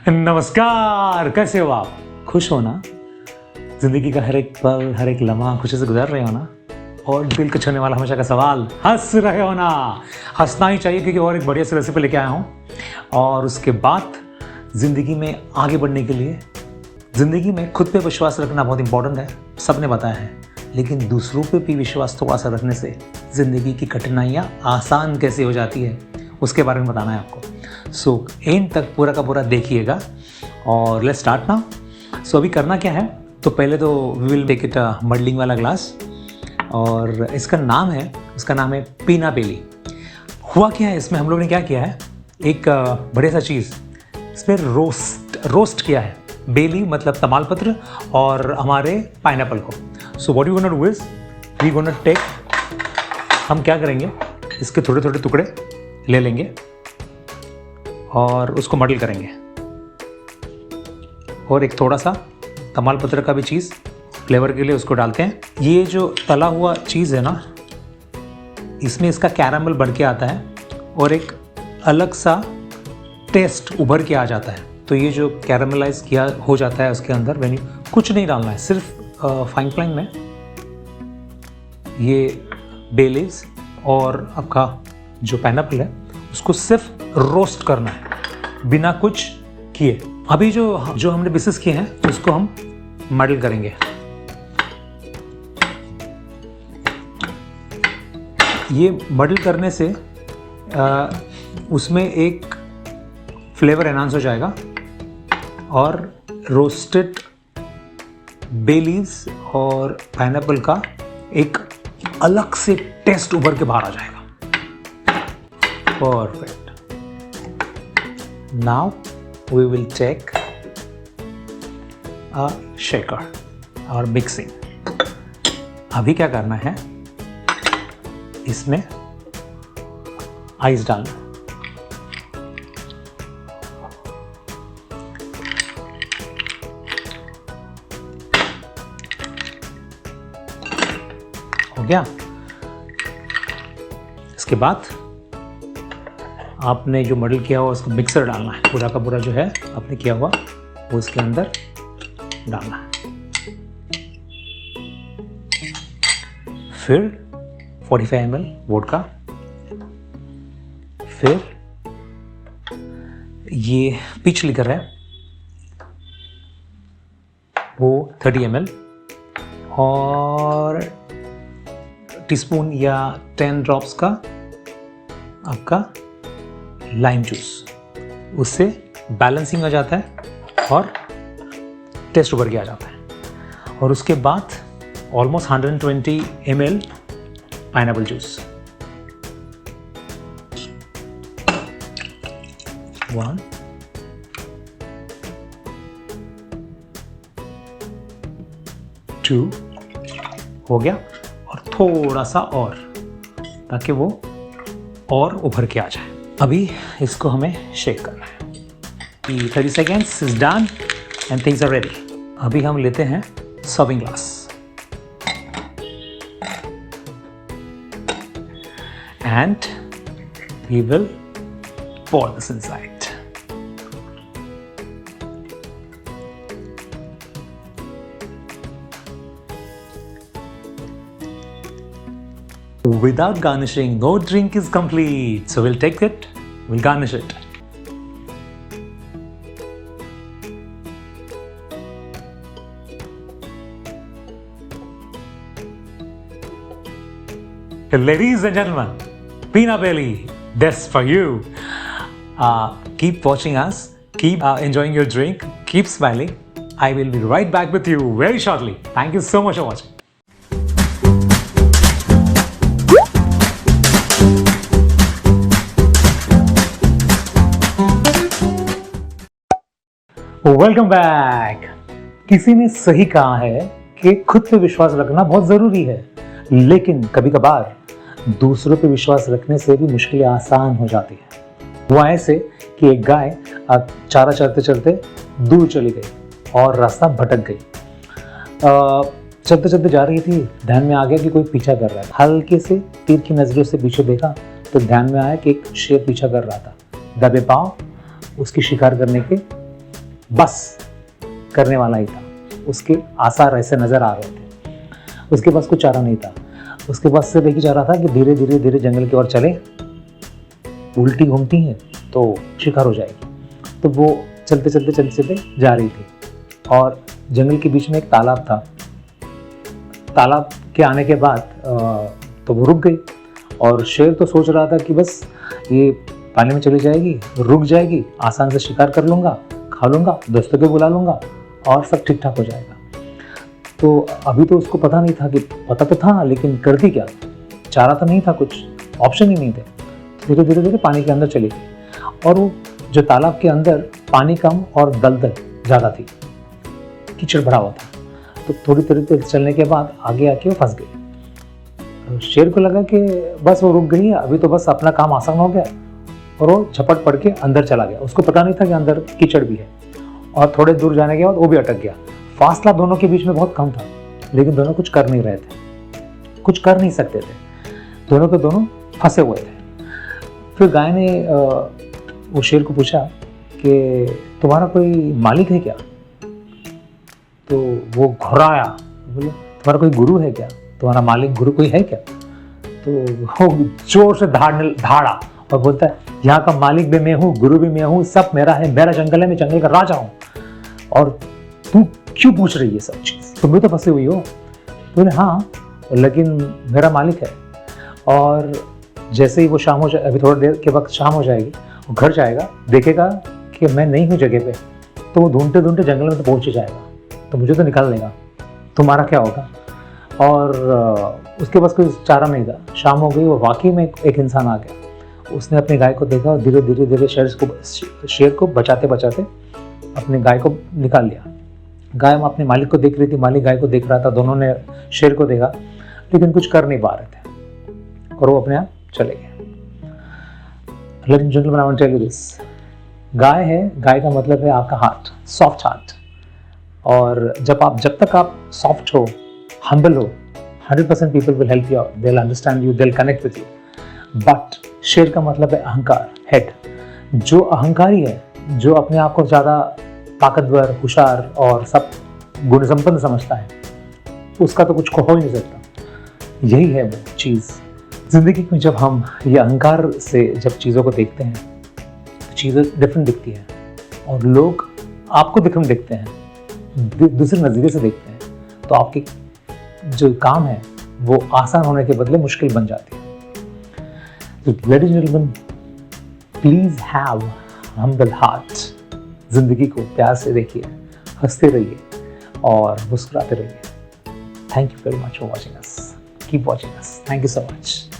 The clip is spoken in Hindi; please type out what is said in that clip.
नमस्कार, कैसे हो आप? खुश हो ना? जिंदगी का हर एक पल, हर एक लम्हा खुशी से गुजर रहे हो ना? और दिल को छूने वाला हमेशा का सवाल, हंस रहे हो ना? हंसना ही चाहिए क्योंकि और एक बढ़िया सी रेसिपी लेके आया हूँ। और उसके बाद ज़िंदगी में आगे बढ़ने के लिए ज़िंदगी में खुद पे विश्वास रखना बहुत इंपॉर्टेंट है, सबने बताया है। लेकिन दूसरों पे भी विश्वास थोड़ा सा रखने से ज़िंदगी की कठिनाइयाँ आसान कैसे हो जाती है, उसके बारे में बताना है आपको। सो एंड तक पूरा का पूरा देखिएगा और लेट्स स्टार्ट नाउ। सो अभी करना क्या है, तो पहले तो we will take it muddling वाला ग्लास और इसका नाम है पीना बेली। हुआ क्या है, इसमें हम लोग ने क्या किया है, एक बढ़िया सा चीज़ इसमें रोस्ट किया है। बेली मतलब तमालपत्र और हमारे पाइनएप्पल को। So what you gonna do is we gonna take, हम क्या करेंगे, इसके थोड़े थोड़े टुकड़े ले लेंगे और उसको मडल करेंगे। और एक थोड़ा सा तमालपत्र का भी चीज़ फ्लेवर के लिए उसको डालते हैं। ये जो तला हुआ चीज़ है ना, इसमें इसका कैरामल बढ़ के आता है और एक अलग सा टेस्ट उभर के आ जाता है। तो ये जो कैरामलाइज किया हो जाता है उसके अंदर, वेन्यू कुछ नहीं डालना है, सिर्फ फाइन फ्लाइंग में ये बे लीव्स और आपका जो पाइनएप्पल है उसको सिर्फ रोस्ट करना है बिना कुछ किए। अभी जो हमने पीसेस किए हैं उसको हम मडल करेंगे। ये मडल करने से उसमें एक फ्लेवर एनहांस हो जाएगा और रोस्टेड बे लीव्स और पाइनएप्पल का एक अलग से टेस्ट उभर के बाहर आ जाएगा। Perfect. Now we will take a shaker और मिक्सिंग। अभी क्या करना है, इसमें आइस डालना। हो गया। इसके बाद आपने जो मडल किया हुआ उसको मिक्सर डालना है, पूरा का पूरा जो है आपने किया हुआ वो इसके अंदर डालना है। फिर 45 ml वोडका, फिर ये पीच लिकर है वो 30 ml और टीस्पून या 10 ड्रॉप्स का आपका लाइम जूस। उससे बैलेंसिंग आ जाता है और टेस्ट उभर के आ जाता है। और उसके बाद ऑलमोस्ट 120 ml पाइनएप्पल जूस। 1 2 हो गया और थोड़ा सा और, ताकि वो और उभर के आ जाए। अभी इसको हमें शेक करना है। 30 seconds is done and things are ready। अभी हम लेते हैं serving glass and we will pour this inside। Without garnishing, no drink is complete. So we'll take it, we'll garnish it. Ladies and gentlemen, Pina Belly, that's for you. Keep watching us, keep enjoying your drink, keep smiling. I will be right back with you very shortly. Thank you so much for watching. Welcome back. किसी ने सही कहा है कि खुद पे विश्वास रखना बहुत जरूरी है, लेकिन कभी कभार दूसरों पे विश्वास रखने से भी मुश्किलें आसान हो जाती है। हुआ ऐसे कि एक गाय चारा चरते चलते दूर चली गई और रास्ता भटक गई। चलते चलते जा रही थी, ध्यान में आ गया कि कोई पीछा कर रहा है। हल्के से तीर की नजरों से पीछे देखा तो ध्यान में आया कि एक शेर पीछा कर रहा था। दबे पांव उसकी शिकार करने के बस करने वाला ही था। उसके आसार ऐसे नज़र आ रहे थे। उसके पास कुछ चारा नहीं था। उसके पास सिर्फ एक ही चारा था कि धीरे धीरे धीरे जंगल की ओर चले, उल्टी घूमती हैं तो शिकार हो जाएगी। तो वो चलते चलते चलते चलते जा रही थी और जंगल के बीच में एक तालाब था। तालाब के आने के बाद तो वो रुक गई और शेर तो सोच रहा था कि बस ये पानी में चली जाएगी, रुक जाएगी, आसान से शिकार कर लूँगा, खा लूँगा, दोस्तों को बुला लूँगा और सब ठीक ठाक हो जाएगा। तो अभी तो उसको पता नहीं था कि पता तो था लेकिन करती क्या, चारा तो नहीं था, कुछ ऑप्शन ही नहीं थे। धीरे धीरे धीरे पानी के अंदर चली गई और वो जो तालाब के अंदर पानी कम और दलदल ज़्यादा थी, कीचड़ भरा हुआ था। तो थोड़ी थोड़ी चलने के बाद आगे आके वो फंस गई। शेर को लगा कि बस वो रुक गई है, अभी तो बस अपना काम आसान हो गया और वो झपट पड़ के अंदर चला गया। उसको पता नहीं था कि अंदर कीचड़ भी है और थोड़े दूर जाने के बाद वो भी अटक गया। फासला दोनों के बीच में बहुत कम था लेकिन दोनों कुछ कर नहीं रहे थे, कुछ कर नहीं सकते थे, दोनों के दोनों फंसे हुए थे। फिर गाय ने वो शेर को पूछा कि तुम्हारा कोई मालिक है क्या? तो वो घुराया, बोले तुम्हारा कोई गुरु है क्या? तुम्हारा मालिक गुरु कोई है क्या? तो वो जोर से धाड़ा और बोलता है यहाँ का मालिक भी मैं हूँ, गुरु भी मैं हूँ, सब मेरा है, मेरा जंगल है, मैं जंगल का राजा हूँ और तू क्यों पूछ रही है सब चीज़? तुम भी तो फंसे हुई हो। बोले हाँ लेकिन मेरा मालिक है। और जैसे ही वो शाम हो जाए, अभी थोड़ी देर के वक्त शाम हो जाएगी, वो घर जाएगा, देखेगा कि मैं नहीं हूँ जगह पे, तो वो ढूंढते ढूंढते जंगल में तो पहुँच ही जाएगा, तो मुझे तो निकाल लेगा, तुम्हारा क्या होगा? और उसके पास कोई चारा नहीं था। शाम हो गई, वो वाकई में एक इंसान आ गया। उसने अपनी गाय को देखा और धीरे धीरे धीरे शेर को बचाते बचाते अपनी गाय को निकाल लिया। गाय अपने मालिक को देख रही थी, मालिक गाय को देख रहा था, दोनों ने शेर को देखा लेकिन कुछ कर नहीं पा रहे थे और वो अपने आप चले गए। Ladies and gentleman, I want to tell you this, गाय है, गाय का मतलब है आपका हार्ट, सॉफ्ट हार्ट। और जब तक आप सॉफ्ट हो, हम्बल हो, 100% people will help you, they will understand you, they will connect with you. But शेर का मतलब है अहंकार, हेड। जो अहंकारी है, जो अपने आप को ज़्यादा ताकतवर, होशियार और सब गुण संपन्न समझता है, उसका तो कुछ हो ही नहीं सकता। यही है वो चीज़ जिंदगी में। जब हम ये अहंकार से जब चीज़ों को देखते हैं तो चीज़ें डिफरेंट दिखती हैं और लोग आपको डिफरेंट दिखते हैं, दूसरे नज़रिए से देखते हैं, तो आपकी जो काम है वो आसान होने के बदले मुश्किल बन जाती है। तो ladies and gentleman, please have humble heart. जिंदगी को प्यार से देखिए, हंसते रहिए और मुस्कुराते रहिए। Thank you very much for watching us. Keep watching us. Thank you so much.